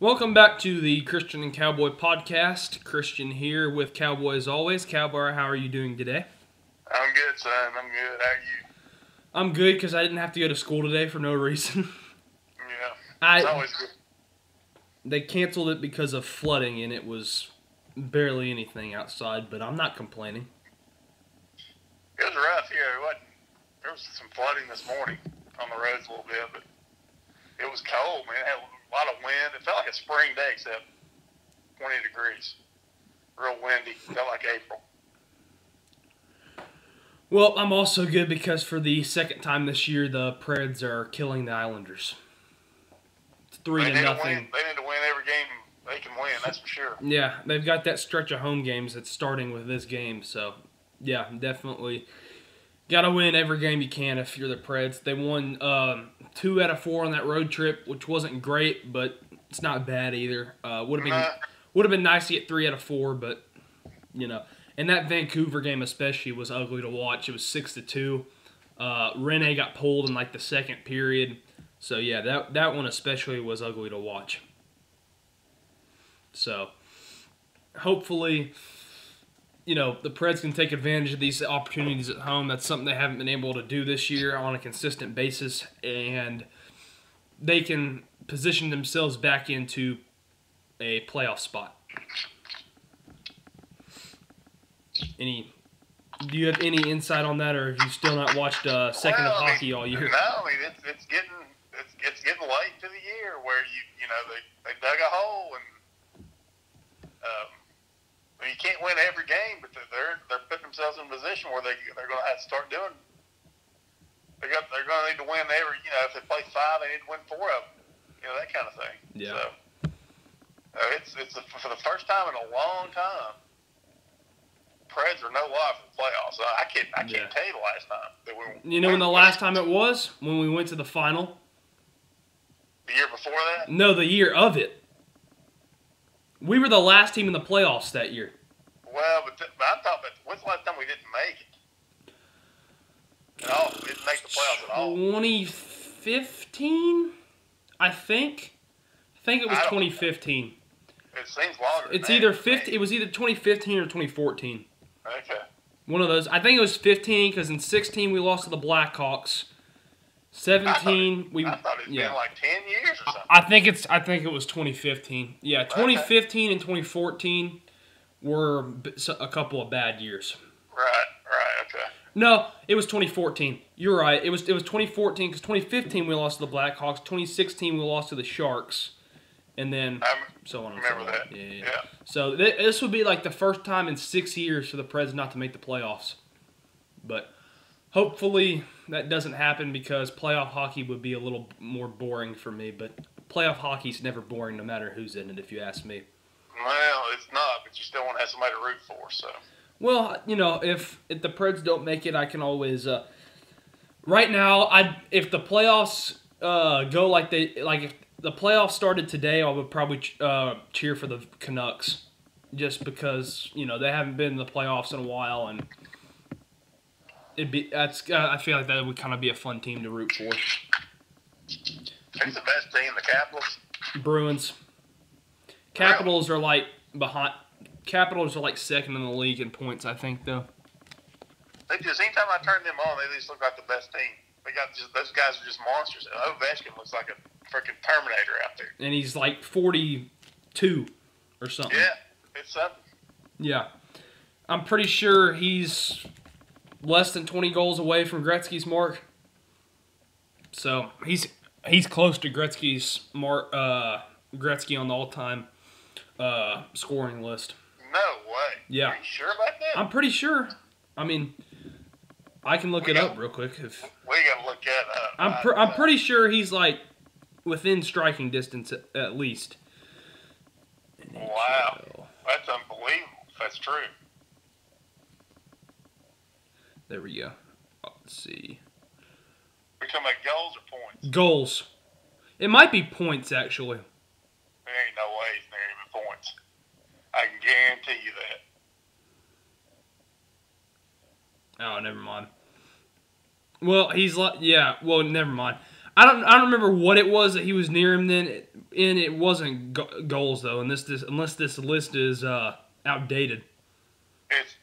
Welcome back to the Christian&Cowboy Podcast. Christian here with Cowboy as always. Cowboy, how are you doing today? I'm good, son. I'm good. How are you? I'm good because I didn't have to go to school today for no reason. Yeah, it's always good. They canceled it because of flooding, and it was barely anything outside, but I'm not complaining. It was rough here. There was some flooding this morning on the roads a little bit, but it was cold, man. It had a lot of wind. It felt like a spring day, except 20 degrees. Real windy. Felt like April. Well, I'm also good because for the second time this year, the Preds are killing the Islanders. It's 3-0. They need to win every game they can win, that's for sure. Yeah, they've got that stretch of home games that's starting with this game, so yeah, definitely got to win every game you can if you're the Preds. They won 2 out of 4 on that road trip, which wasn't great, but it's not bad either. Would have been nice to get 3 out of 4, but you know. And that Vancouver game especially was ugly to watch. It was 6-2. Rene got pulled in like the second period, so yeah, that one especially was ugly to watch. So hopefully, you know, the Preds can take advantage of these opportunities at home. That's something they haven't been able to do this year on a consistent basis, and they can position themselves back into a playoff spot. Do you have any insight on that, or have you still not watched second of hockey all year? No, I mean it's getting late to the year where they dug a hole and you can't win every game, but they're putting themselves in a position where they're going to have to start doing. They're going to need to win every. If they play 5, they need to win 4 of them. That kind of thing. Yeah. So it's for the first time in a long time. Preds are no loss for the playoffs. I can't tell you the last time that we. You know when the last time it was? When we went to the final. The year before that? No, the year of it. We were the last team in the playoffs that year. Well, but I'm talking about when's the last time we didn't make it? At all? We didn't make the playoffs at all. 2015, I think. I think it was 2015. It seems longer. It's either 50. It was either 2015 or 2014. Okay. One of those. I think it was 15 because in 16 we lost to the Blackhawks. 17 I thought it'd been like 10 years or something. I think it was 2015. Yeah, 2015 and 2014 were a couple of bad years. Right, okay. No, it was 2014. You're right. It was 2014 because 2015 we lost to the Blackhawks. 2016 we lost to the Sharks, and then so on and so on. Remember that? Yeah. So this would be like the first time in 6 years for the Preds not to make the playoffs, but hopefully that doesn't happen because playoff hockey would be a little more boring for me. But playoff hockey's never boring, no matter who's in it, if you ask me. Well, it's not, but you still want to have somebody to root for. So. Well, if the Preds don't make it, I can always. Right now, if the playoffs go if the playoffs started today, I would probably cheer for the Canucks, just because they haven't been in the playoffs in a while, and I feel like that would kind of be a fun team to root for. Who's the best team? The Capitals? Bruins. Capitals are like behind. Capitals are like second in the league in points, I think, though. Anytime I turn them on, they just look like the best team. Those guys are just monsters. Ovechkin looks like a freaking Terminator out there. And he's like 42 or something. Yeah, it's something. Yeah. I'm pretty sure he's less than 20 goals away from Gretzky's mark. So he's close to Gretzky's mark. Gretzky on the all-time scoring list. No way. Yeah. Are you sure about that? I'm pretty sure. I mean, I can look it up real quick. We gotta look that up. I'm pretty sure he's like within striking distance at least. Wow, that's unbelievable. If that's true. There we go. Let's see. We're talking about goals or points? Goals. It might be points actually. There ain't no way he's near even points. I can guarantee you that. Oh, never mind. Well, he's like, yeah. Well, never mind. I don't remember what it was that he was near him then. and it wasn't goals though. And unless this list is outdated. It's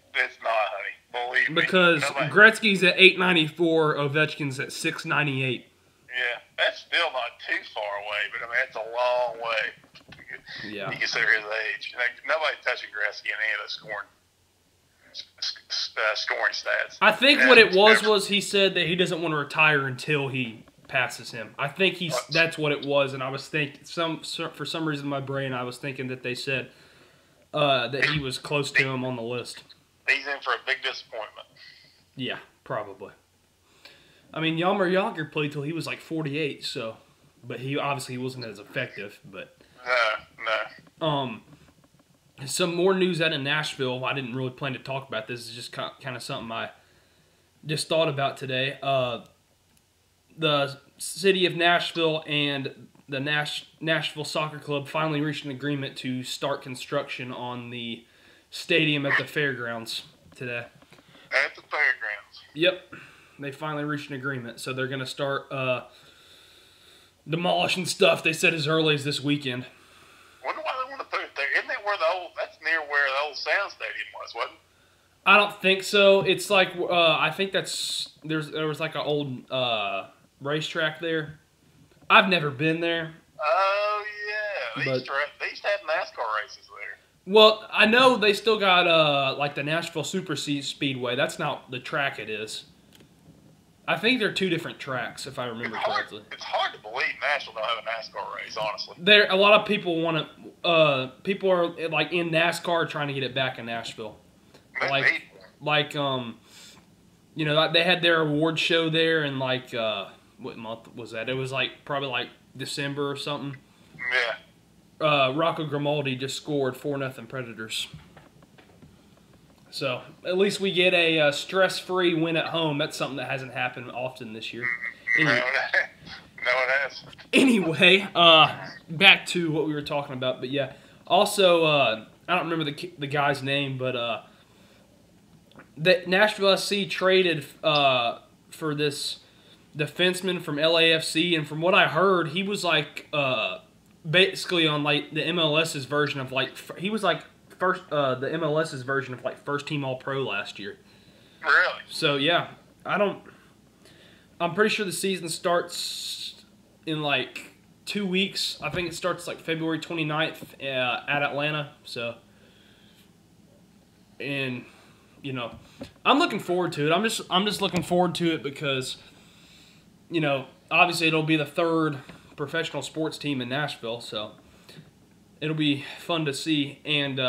not, honey. Believe me. Because Gretzky's at 894, Ovechkin's at 698. Yeah, that's still not too far away, but I mean it's a long way. Yeah. You consider his age. Nobody's touching Gretzky in any of the scoring stats. I think what it was he said that he doesn't want to retire until he passes him. I think that's what it was, and I was thinking for some reason in my brain I was thinking that they said that he was close to him on the list. He's in for a big disappointment. Yeah, probably. I mean, Jaromir Jagr played till he was like 48, so, but he obviously wasn't as effective. But no. Some more news out of Nashville. I didn't really plan to talk about this. It's just kind of something I just thought about today. The city of Nashville and the Nashville Soccer Club finally reached an agreement to start construction on the stadium at the fairgrounds today. At the fairgrounds. Yep. They finally reached an agreement. So they're going to start demolishing stuff, they said, as early as this weekend. Wonder why they want to put it there. Isn't that that's near where the old Sound Stadium was, wasn't it? I don't think so. It's like, I think there was like an old racetrack there. I've never been there. Oh, yeah. They used to have NASCAR races there. Well, I know they still got like the Nashville Super Speedway. That's not the track it is. I think they're two different tracks, if I remember correctly. It's hard to believe Nashville don't have a NASCAR race, honestly. A lot of people want to. People are like in NASCAR trying to get it back in Nashville. You know, they had their award show there in like what month was that? It was like probably like December or something. Yeah. Rocco Grimaldi just scored 4-0 Predators. So at least we get a stress-free win at home. That's something that hasn't happened often this year. No, it hasn't. Anyway, back to what we were talking about. But yeah, also I don't remember the guy's name, but the Nashville SC traded for this defenseman from LAFC, and from what I heard, he was like basically on like the MLS's version of like he was like the MLS's version of like first team All Pro last year. Really? So yeah, I'm pretty sure the season starts in like 2 weeks. I think it starts like February 29th at Atlanta. So, and you know, I'm looking forward to it. I'm just looking forward to it because, you know, obviously it'll be the third professional sports team in Nashville, so it'll be fun to see. And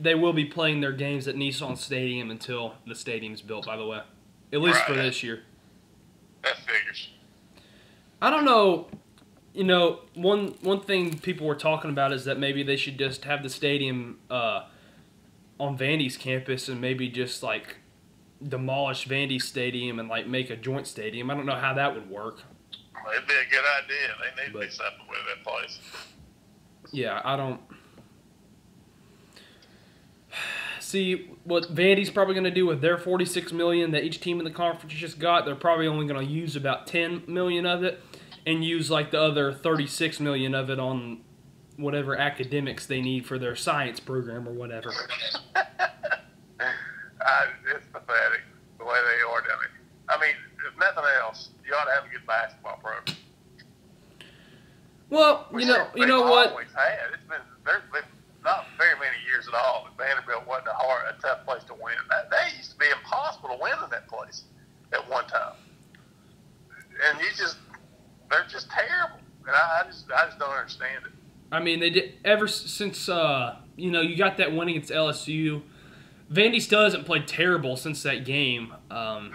they will be playing their games at Nissan Stadium until the stadium's built, by the way. At least for this year. That figures. I don't know. You know, one thing people were talking about is that maybe they should just have the stadium on Vandy's campus and maybe just like demolish Vandy's stadium and like make a joint stadium. I don't know how that would work. Well, it'd be a good idea. They need to do something with that place. Yeah, I don't see what Vandy's probably going to do with their $46 million that each team in the conference just got. They're probably only going to use about $10 million of it and use like the other $36 million of it on whatever academics they need for their science program or whatever. It's pathetic the way they are doing it. I mean, if nothing else, you ought to have a good basketball program. Well, you know what? Always had. There's been not very many years at all that Vanderbilt wasn't a tough place to win. That used to be impossible to win in that place at one time. And they're just terrible. And I just don't understand it. I mean, they did ever since you got that win against LSU. Vandy still hasn't played terrible since that game. No,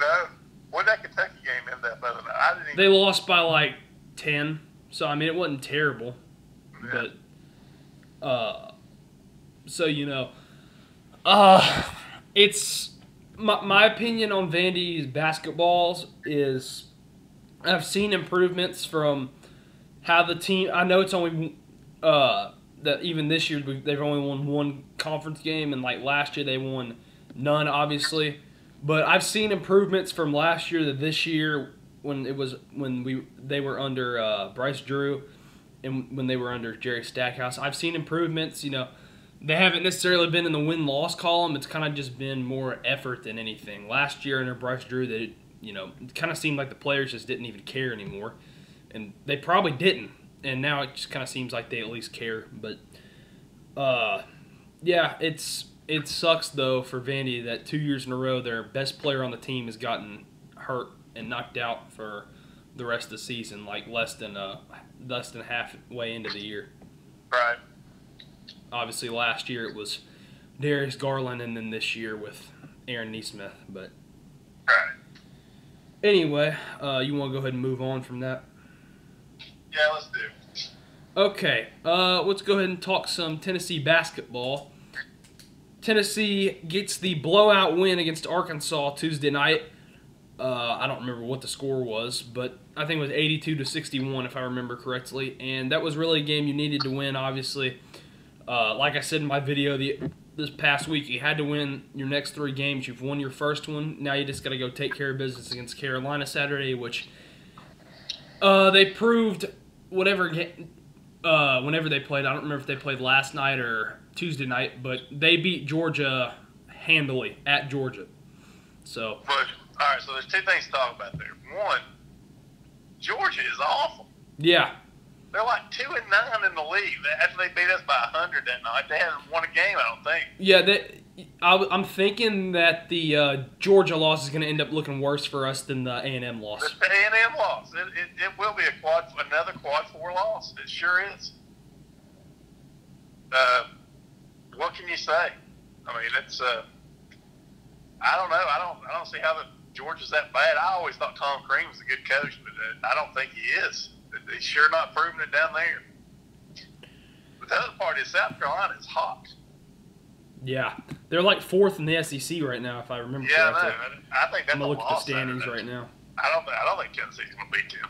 what did that Kentucky game end up other than they lost by like 10. So I mean, it wasn't terrible, yeah. But so it's my opinion on Vandy's basketballs is I've seen improvements from how the team. I know it's only that even this year they've only won one conference game, and like last year they won none, obviously. But I've seen improvements from last year to this year when they were under Bryce Drew, and when they were under Jerry Stackhouse. I've seen improvements. They haven't necessarily been in the win-loss column. It's kind of just been more effort than anything. Last year under Bryce Drew, it kind of seemed like the players just didn't even care anymore, and they probably didn't. And now it just kind of seems like they at least care. But yeah, it sucks though for Vandy that 2 years in a row their best player on the team has gotten hurt and knocked out for the rest of the season, like less than halfway into the year. Right. Obviously, last year it was Darius Garland, and then this year with Aaron Nesmith. But right. Anyway, you want to go ahead and move on from that? Yeah, let's do. Okay, let's go ahead and talk some Tennessee basketball. Tennessee gets the blowout win against Arkansas Tuesday night. I don't remember what the score was, but I think it was 82-61 if I remember correctly. And that was really a game you needed to win, obviously. Like I said in my video this past week, you had to win your next 3 games. You've won your first one. Now you just got to go take care of business against Carolina Saturday, which they proved whenever they played. I don't remember if they played last night or Tuesday night, but they beat Georgia handily at Georgia. So, but all right, so there's 2 things to talk about there. One, Georgia is awful. Yeah. They're like 2-9 in the league. After they beat us by 100 that night, they haven't won a game, I don't think. Yeah, I'm thinking that the Georgia loss is going to end up looking worse for us than the A&M loss. The A&M loss. It will be another quad 4 loss. It sure is. What can you say? I mean, it's I don't know. I don't see how Georgia's that bad. I always thought Tom Crean was a good coach, but I don't think he is. He's sure not proving it down there. But the other part is South Carolina is hot. Yeah, they're like 4th in the SEC right now, if I remember correctly. Yeah, I think that's I'm gonna look at the standings right now. I don't think Tennessee's gonna beat them.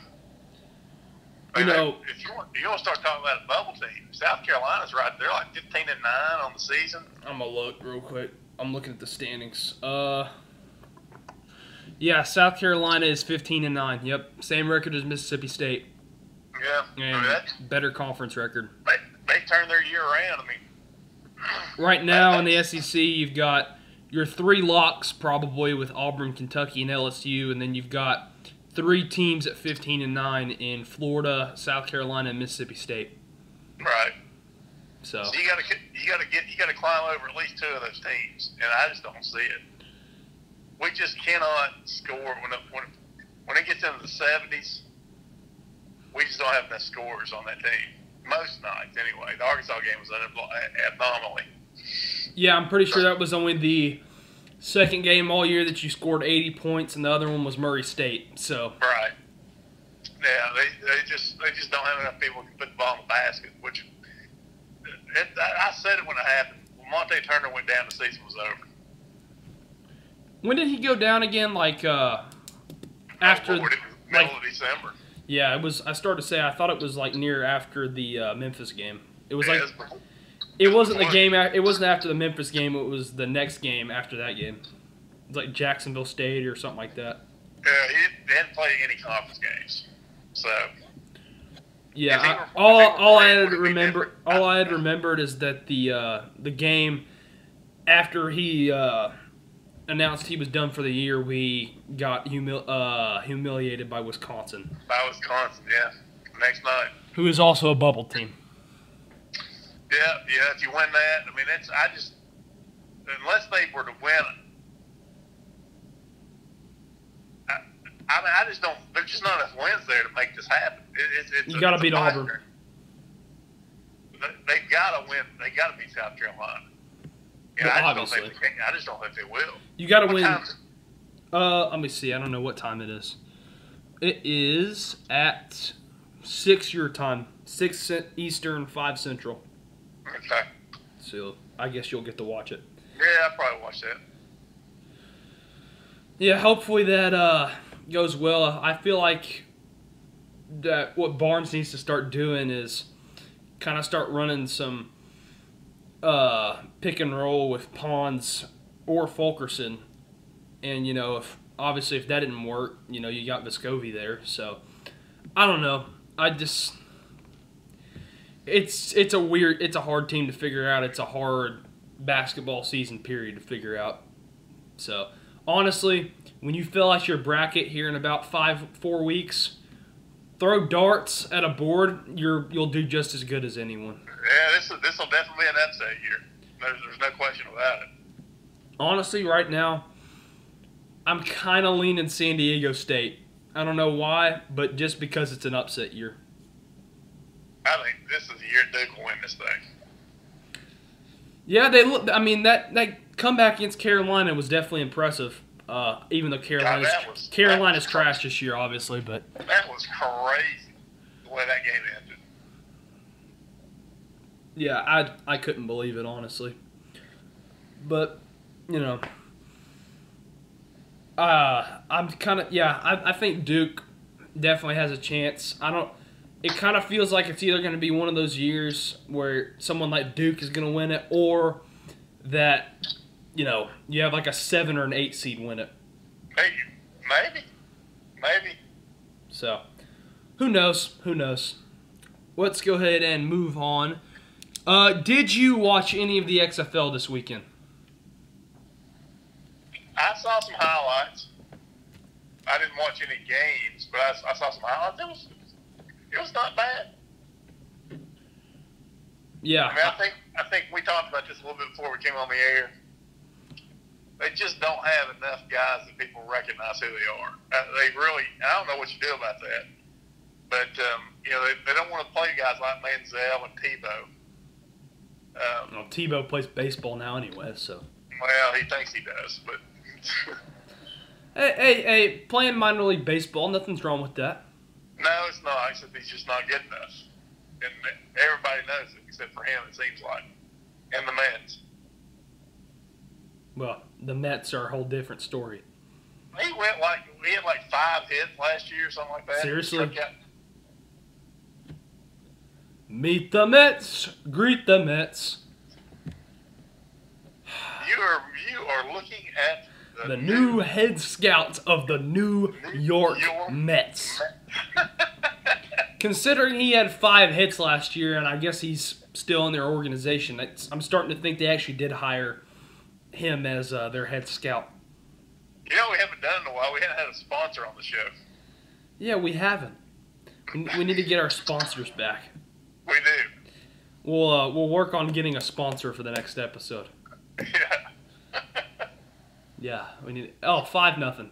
If you want to start talking about a bubble team, South Carolina's right there, like 15-9 on the season. I'm gonna look real quick. I'm looking at the standings. Yeah, South Carolina is 15-9. Yep, same record as Mississippi State. Yeah, and better conference record. They turn their year around. I mean, right now in the SEC, you've got your 3 locks probably with Auburn, Kentucky, and LSU, and then you've got 3 teams at 15-9 in Florida, South Carolina, and Mississippi State. Right. So you got to climb over at least 2 of those teams, and I just don't see it. We just cannot score when it gets into the 70s. We just don't have enough scores on that team. Most nights, anyway. The Arkansas game was an anomaly. Yeah, I'm pretty sure that was only the second game all year that you scored 80 points, and the other one was Murray State. So right. Yeah, they just don't have enough people who can put the ball in the basket. Which I said it when it happened. When Monte Turner went down, the season was over. When did he go down again? Like after middle of December. Yeah, it was. I started to say I thought it was like near after the Memphis game. It was it wasn't the game. It wasn't after the Memphis game. It was the next game after that game. It was like Jacksonville State or something like that. Yeah, he hadn't played any conference games, so. Yeah, all I had remembered is that the game after he announced he was done for the year, we got humiliated by Wisconsin. By Wisconsin, yeah. Next night. Who is also a bubble team. Yeah. If you win that, I mean, unless they were to win, I just don't. There's just not enough wins there to make this happen. You got to beat Auburn. They've got to win. They got to beat South Carolina. Well, I just don't think they will. You got to win. Let me see. I don't know what time it is. It is at 6 your time, 6 Eastern, 5 Central. Okay. So I guess you'll get to watch it. Yeah, I'll probably watch that. Yeah, hopefully that goes well. I feel like that what Barnes needs to start doing is kind of start running some pick and roll with Pons or Fulkerson. And, if that didn't work, you got Vescovi there. So, I don't know. it's a hard team to figure out. It's a hard basketball season period to figure out. So, honestly, when you fill out your bracket here in about 4 weeks, throw darts at a board, you'll do just as good as anyone. Yeah, this will definitely be an upset year. There's no question about it. Honestly, right now, I'm kind of leaning San Diego State. I don't know why, but just because it's an upset year. I think this is the year Duke will win this thing. Yeah, they look. I mean, that comeback against Carolina was definitely impressive. Even though Carolina's trash this year, obviously, but that was crazy the way that game ended. Yeah, I couldn't believe it, honestly. But I'm kind of I think Duke definitely has a chance. It kind of feels like it's either going to be one of those years where someone like Duke is going to win it, or that you have like a 7 or an 8 seed win it. Maybe. So, who knows? Let's go ahead and move on. Did you watch any of the XFL this weekend? I saw some highlights. I didn't watch any games, but I saw some highlights. It was not bad. Yeah. I mean, I think we talked about this a little bit before we came on the air. They just don't have enough guys that people recognize who they are. They really, I don't know what you do about that. But, they don't want to play guys like Manziel and Tebow. Well, Tebow plays baseball now anyway, so. Well, he thinks he does, but. Hey, playing minor league baseball, nothing's wrong with that. No, it's not. Except he's just not good enough. And everybody knows it, except for him, it seems like. And the Mets. Well, the Mets are a whole different story. He had like 5 hits last year or something like that. Seriously? Meet the Mets, greet the Mets. You are looking at the new head scouts of the New York Mets. Considering he had 5 hits last year, and I guess he's still in their organization, I'm starting to think they actually did hire him as their head scout. We haven't done it in a while. We haven't had a sponsor on the show. Yeah, we haven't. We need to get our sponsors back. We do. We'll work on getting a sponsor for the next episode. Yeah. Yeah, we need. 5-0.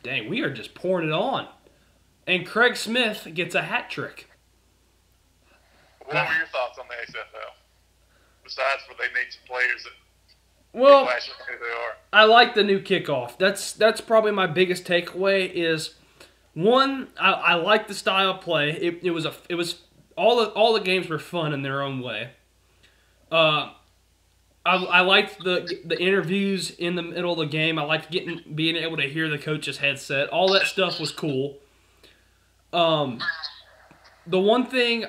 Dang, we are just pouring it on. And Craig Smith gets a hat trick. What were your thoughts on the XFL? Besides, they need some players that. Well, who they are. I like the new kickoff. That's probably my biggest takeaway. Is one, I like the style of play. It was all the games were fun in their own way. I liked the interviews in the middle of the game. I liked being able to hear the coach's headset. All that stuff was cool. The one thing,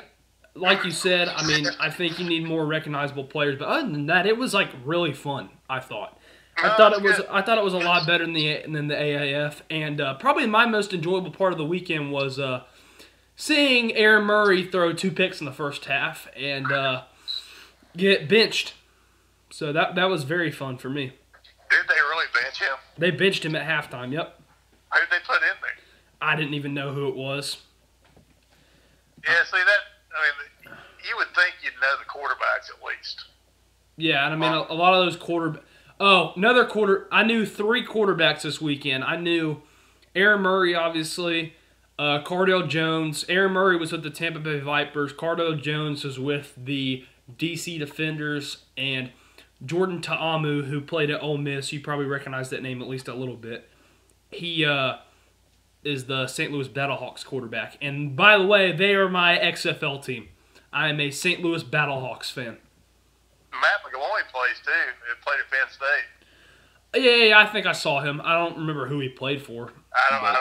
like you said, I mean, I think you need more recognizable players. But other than that, it was like really fun. I thought it was a lot better than the AAF. And probably my most enjoyable part of the weekend was seeing Aaron Murray throw 2 picks in the first half and get benched. So that was very fun for me. Did they really bench him? They benched him at halftime, yep. Who did they put in there? I didn't even know who it was. Yeah, see, you would think you'd know the quarterbacks at least. Yeah, and I mean, a lot of those I knew 3 quarterbacks this weekend. I knew Aaron Murray, obviously, Cardale Jones. Aaron Murray was with the Tampa Bay Vipers. Cardale Jones was with the DC Defenders, and Jordan Ta'amu, who played at Ole Miss. You probably recognize that name at least a little bit. He is the St. Louis Battlehawks quarterback. And by the way, they are my XFL team. I am a St. Louis Battlehawks fan. Matt McGloin plays too. He played at Penn State. Yeah, I think I saw him. I don't remember who he played for. I don't either.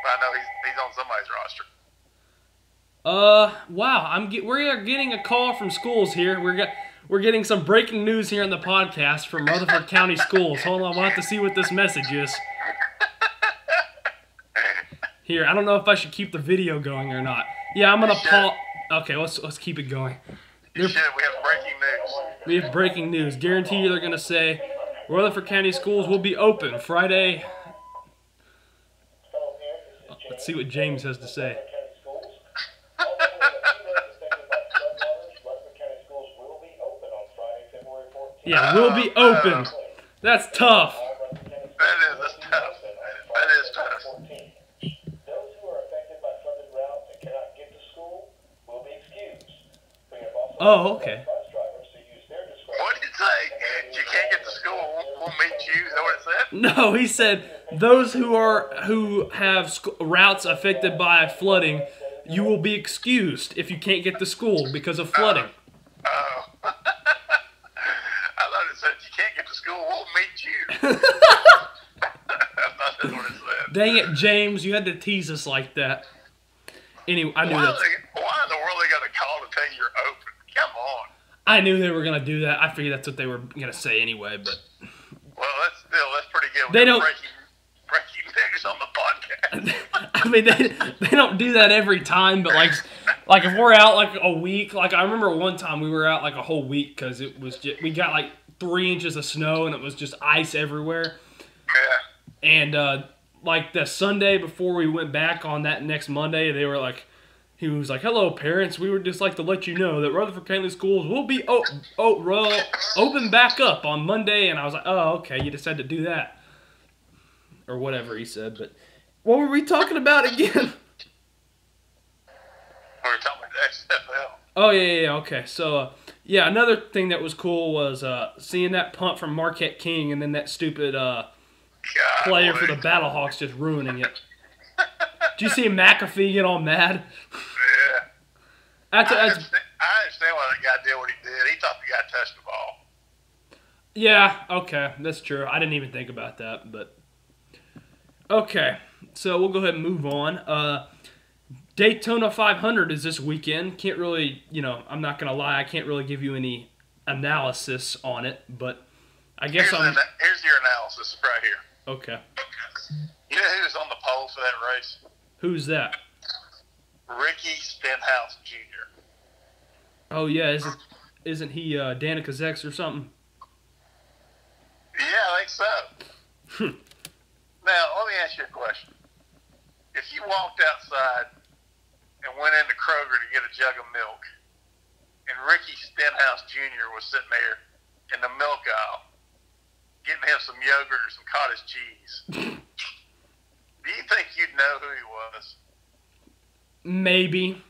But I know he's on somebody's roster. Wow. We are getting a call from schools here. We're getting some breaking news here on the podcast from Rutherford County Schools. Hold on, we'll have to see what this message is. Here, I don't know if I should keep the video going or not. Yeah, I'm gonna Okay, let's keep it going. We have breaking news. We have breaking news. Guarantee you they're going to say Rutherford County schools will be open Friday. Let's see what James has to say. Yeah, will be open. That's tough. That's tough. That is tough. Those who are affected by flooded routes and cannot get to school will be excused. We have also Oh, okay. bus drivers who use their discretion. What did it say? You can't get to school. We'll meet you. Is that what it said? No, he said those who have routes affected by flooding, you will be excused if you can't get to school because of flooding. Oh. I thought it said you can't get to school. We'll meet you. I thought that's what it said. Dang it, James, you had to tease us like that. Anyway, I knew Why that. in the world are they going to call to tell you you're open? Come on. I knew they were gonna do that. I figured that's what they were gonna say anyway. But Well, that's pretty good. They don't- breaking news on the podcast. I mean, they don't do that every time. But like if we're out like a week, like I remember one time we were out like a whole week because it was just, we got like 3 inches of snow and it was just ice everywhere. Yeah. And like the Sunday before we went back on that next Monday, they were like, he was like, "Hello, parents. We would just like to let you know that Rutherford County schools will be open back up on Monday." And I was like, "Oh, okay. You just had to do that," or whatever he said. But what were we talking about again? We were talking about the XFL. Oh yeah. Okay. So yeah, another thing that was cool was seeing that punt from Marquette King, and then that stupid player for the Battlehawks just ruining it. Did you see McAfee get all mad? Yeah. I understand why that guy did what he did. He thought the guy touched the ball. Yeah, okay, that's true. I didn't even think about that, but okay. So we'll go ahead and move on. Daytona 500 is this weekend. Can't really, I'm not gonna lie, I can't really give you any analysis on it, but I guess Here's your analysis right here. Okay. You know who's on the pole for that race? Who's that? Ricky Stenhouse Jr. Oh yeah, isn't he Danica's ex or something? Yeah, I think so. Now, let me ask you a question. If you walked outside and went into Kroger to get a jug of milk, and Ricky Stenhouse Jr. was sitting there in the milk aisle, getting him some yogurt or some cottage cheese, do you think you'd know who he was? Maybe.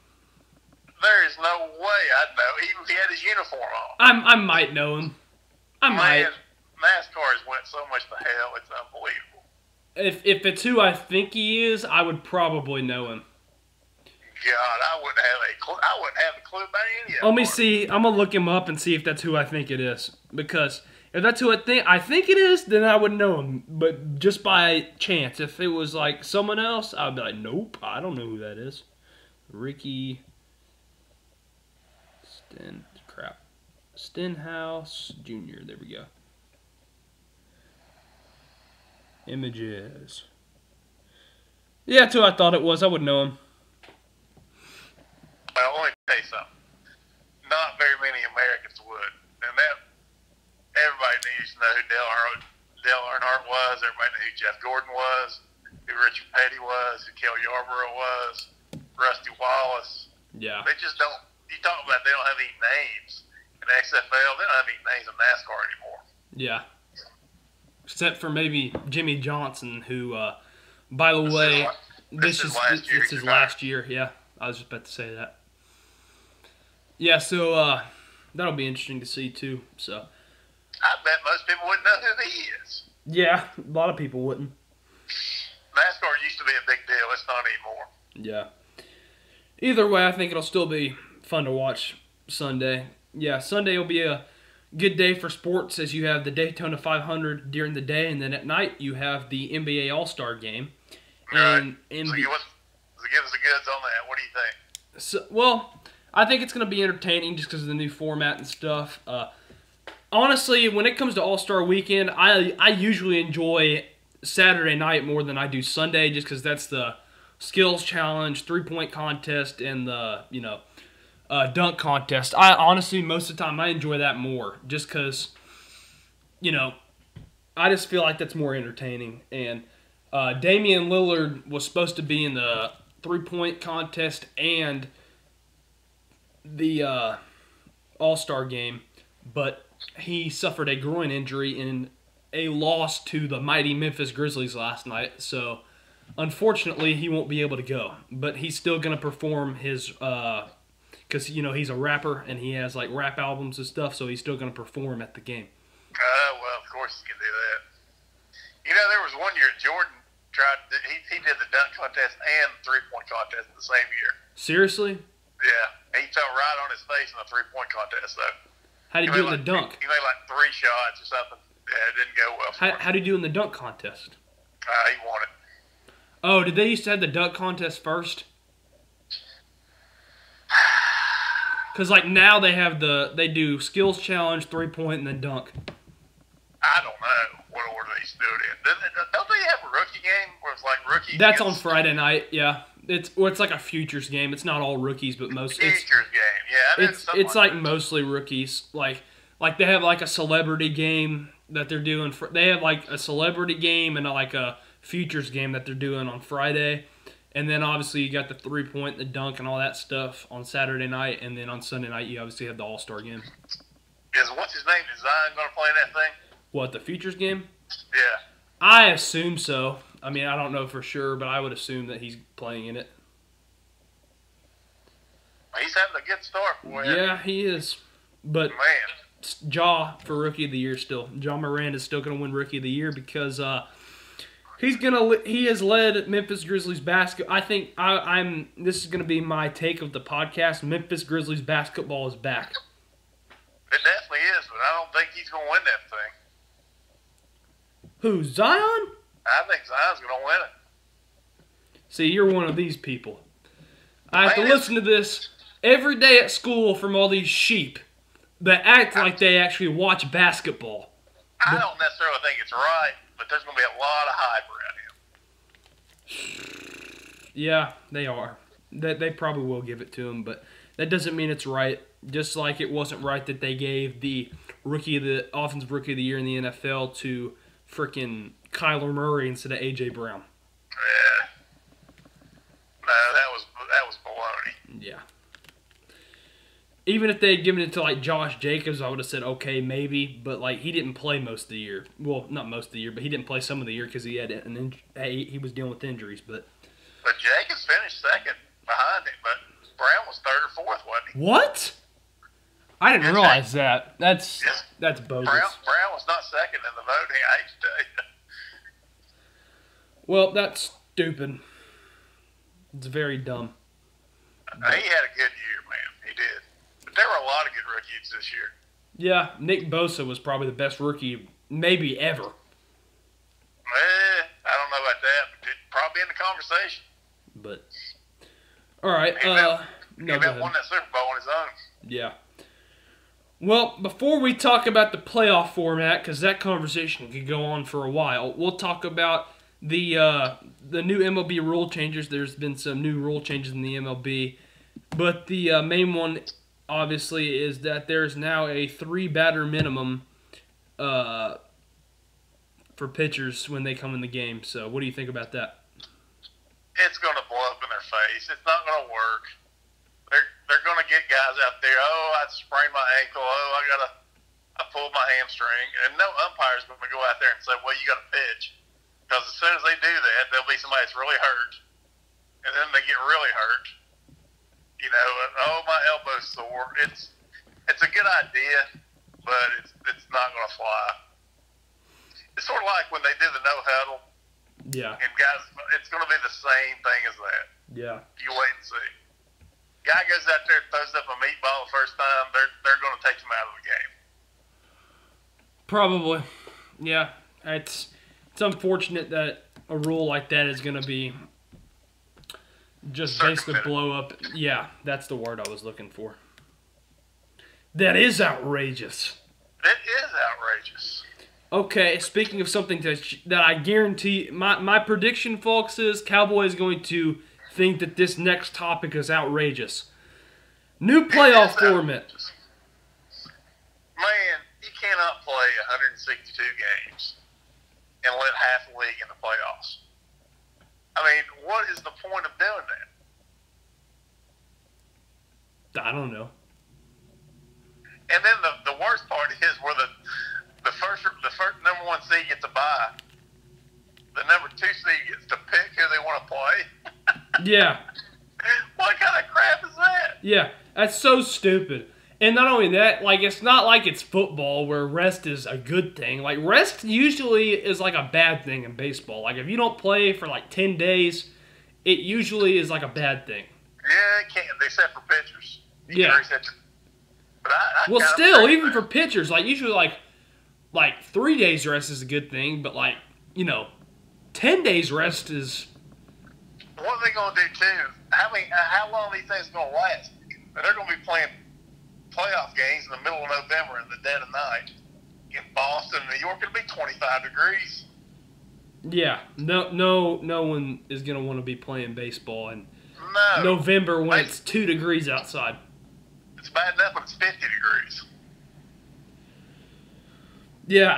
There is no way I'd know, even if he had his uniform on. I might know him. I might. NASCAR has went so much to hell, it's unbelievable. If it's who I think he is, I would probably know him. God, I wouldn't have a clue. I wouldn't have a clue about any of them. Let me see. I'm gonna look him up and see if that's who I think it is. Because if that's who I think it is, then I would know him. But just by chance, if it was like someone else, I'd be like, nope, I don't know who that is. Ricky Stenhouse Jr. There we go. Images. Yeah, that's who I thought it was. I would know him. Well, let me tell you something. Not very many Americans would. And that everybody needs to know who Dale Earnhardt was. Everybody knew who Jeff Gordon was, who Richard Petty was, who Kel Yarborough was, Rusty Wallace. Yeah. They just don't. You talk about they don't have any names in the XFL. They don't have any names in NASCAR anymore. Yeah. Except for maybe Jimmy Johnson, who, by the way, this is his last year. Yeah, I was just about to say that. Yeah, so that'll be interesting to see too. So I bet most people wouldn't know who he is. yeah, a lot of people wouldn't. NASCAR used to be a big deal. It's not anymore. Yeah. Either way, I think it'll still be fun to watch Sunday. Yeah, Sunday will be a good day for sports as you have the Daytona 500 during the day, and then at night you have the NBA All-Star Game. And so give us the goods on that. What do you think? So, well, I think it's going to be entertaining just because of the new format and stuff. Honestly, when it comes to All-Star Weekend, I usually enjoy Saturday night more than I do Sunday just because that's the skills challenge, three-point contest, and the, dunk contest. I honestly, most of the time, I enjoy that more just because, I just feel like that's more entertaining. And Damian Lillard was supposed to be in the three-point contest and the All-Star game, but he suffered a groin injury in a loss to the mighty Memphis Grizzlies last night. So, unfortunately, he won't be able to go. But he's still going to perform his because, he's a rapper and he has, rap albums and stuff, so he's still going to perform at the game. Well, of course he can do that. There was one year Jordan he did the dunk contest and three-point contest the same year. Seriously? Yeah. He fell right on his face in the three-point contest, though. How did he do in the dunk? He made 3 shots or something. Yeah, it didn't go well for him. How did he do in the dunk contest? He won it. Oh, did they used to have the dunk contest first? Because, now they do skills challenge, three-point, and then dunk. I don't know what order they used to do it in. Don't they have a rookie game where it's rookies? That's on Friday night, yeah. It's like a futures game. It's not all rookies, but most. Futures game, yeah. It's mostly rookies. Like they have a celebrity game that they're doing. They have a celebrity game and a futures game that they're doing on Friday. And then obviously you got the 3-point, the dunk, and all that stuff on Saturday night. And then on Sunday night you obviously have the All-Star game. What's his name? Is Zion going to play in that thing? What, the futures game? Yeah. I assume so. I mean, I don't know for sure, but I would assume that he's playing in it. He's having a good start, boy. Yeah, he is. But man, Ja for Rookie of the Year still. Ja Morant is still going to win Rookie of the Year because he has led Memphis Grizzlies basketball. I think this is going to be my take of the podcast. Memphis Grizzlies basketball is back. It definitely is, but I don't think he's going to win that thing. Who, Zion? I think Zion's going to win it. See, you're one of these people. I have to listen to this every day at school from all these sheep that act like they actually watch basketball. I don't necessarily think it's right, but there's going to be a lot of hype around him. Yeah, they are. They probably will give it to him, but that doesn't mean it's right. Just like it wasn't right that they gave the offensive rookie of the year in the NFL to freaking Kyler Murray instead of A.J. Brown. Yeah. No, that was baloney. Yeah. Even if they had given it to Josh Jacobs, I would have said okay, maybe. But he didn't play most of the year. Well, not most of the year, but he didn't play some of the year because he had he was dealing with injuries. But Jacobs finished second behind him, but Brown was third or fourth, wasn't he? What? I didn't realize that. That's bogus. Brown was not second in the voting. I hate to tell you. Well, that's stupid. It's very dumb. He had a good year, man. He did. But there were a lot of good rookies this year. Yeah, Nick Bosa was probably the best rookie maybe ever. I don't know about that, but probably in the conversation. But, all right. He won that Super Bowl on his own. Yeah. Well, before we talk about the playoff format, because that conversation could go on for a while, we'll talk about the new MLB rule changes. There's been some new rule changes in the MLB, but the main one, obviously, is that there's now a 3-batter minimum for pitchers when they come in the game. So, what do you think about that? It's going to blow up in their face. It's not going to work. They're going to get guys out there. Oh, I sprained my ankle. Oh, I pulled my hamstring, and no umpire's going to go out there and say, "Well, you got to pitch," because as soon as they do that, there'll be somebody that's really hurt, and then they get really hurt. My elbow's sore. It's a good idea, but it's not going to fly. It's sort of like when they did the no huddle. Yeah. And guys, it's going to be the same thing as that. Yeah. You wait and see. Guy goes out there and throws up a meatball the first time, they're going to take him out of the game. Probably. Yeah. It's unfortunate that a rule like that is going to be just basically blow up. Yeah, that's the word I was looking for. That is outrageous. It is outrageous. Okay, speaking of something that I guarantee, my prediction, folks, is Cowboy is going to think that this next topic is outrageous. New playoff format. Man, you cannot play 162 games and let half the league in the playoffs. I mean, what is the point of doing that? I don't know. And then the worst part is where the first number 1 seed gets a bye. The number 2 seed gets to pick who they want to play. Yeah. What kind of crap is that? Yeah, that's so stupid. And not only that, like, it's not like it's football where rest is a good thing. Like, rest usually is like a bad thing in baseball. Like, if you don't play for like 10 days, it usually is like a bad thing. Yeah, it can't, except for pitchers. Yeah. But I well, still, even for pitchers, like, usually like 3 days rest is a good thing, but like, 10 days rest is... What are they going to do, too? How long are these things going to last? They're going to be playing playoff games in the middle of November in the dead of night. In Boston, New York, it'll be 25 degrees. Yeah, no one is going to want to be playing baseball in No. November when it's 2 degrees outside. It's bad enough when it's 50 degrees. Yeah,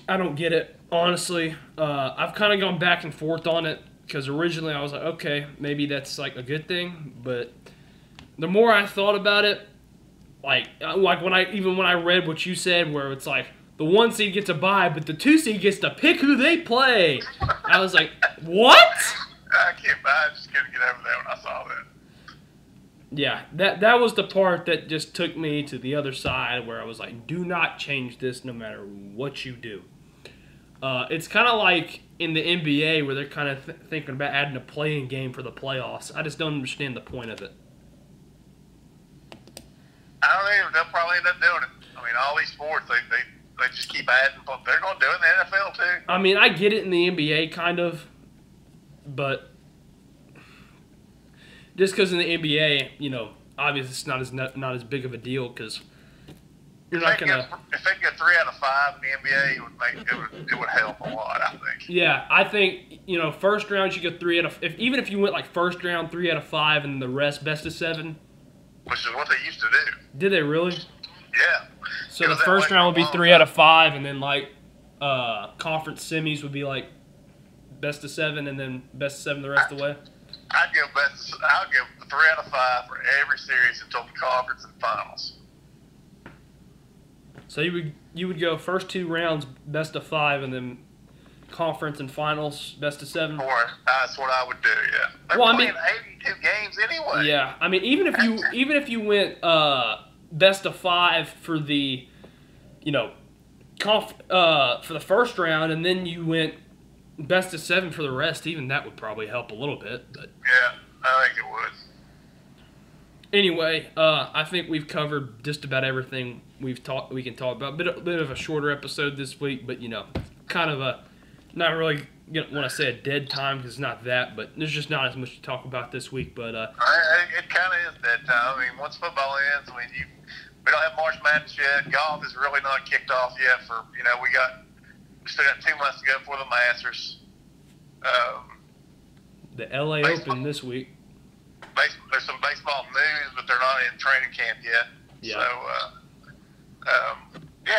I don't get it, honestly. I've kind of gone back and forth on it because originally I was like, okay, maybe that's like a good thing, but the more I thought about it, like when I read what you said, where it's like the 1 seed gets a bye, but the 2 seed gets to pick who they play. I was like, what? I just couldn't get over that when I saw that. Yeah, that was the part that just took me to the other side, where I was like, do not change this no matter what you do. It's kind of like in the NBA where they're kind of thinking about adding a playing game for the playoffs. I just don't understand the point of it. They'll probably end up doing it. I mean, all these sports, they just keep adding. They're going to do it in the NFL, too. I mean, I get it in the NBA, kind of. But just because in the NBA, obviously it's not as big of a deal because you're not going to... If they get 3 out of 5 in the NBA, it would help a lot, I think. Yeah, I think, first round you get 3 out of... Even if you went like first round, 3 out of 5, and the rest best of 7... Which is what they used to do. Did they really? Yeah. So the first round would be 3 out of 5, and then like conference semis would be like best of 7, and then best of 7 the rest of the way. I'll give 3 out of 5 for every series until the conference and finals. So you would go first 2 rounds best of 5, and then conference and finals best of 7. That's what I would do. Yeah. They're playing 82 games anyway. Yeah, I mean even if you went best of 5 for the for the first round, and then you went best of 7 for the rest, even that would probably help a little bit. But yeah, I think it would. Anyway, I think we've covered just about everything we can talk about. Bit of a shorter episode this week, but kind of a not really want to say a dead time because it's not that, but there's just not as much to talk about this week. But it kind of is dead time. I mean, once football ends, we don't have March Madness yet. Golf is really not kicked off yet. We still got 2 months to go before the Masters. The LA Open this week. There's some baseball news, but they're not in training camp yet. Yeah. So,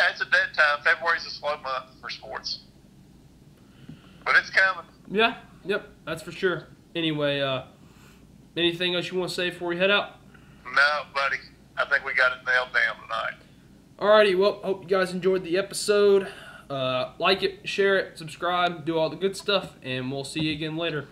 it's a dead time. February's a slow month for sports. But it's coming. Yeah, yep, that's for sure. Anyway, anything else you want to say before we head out? No, buddy. I think we got it nailed down tonight. Alrighty, well, hope you guys enjoyed the episode. Like it, share it, subscribe, do all the good stuff, and we'll see you again later.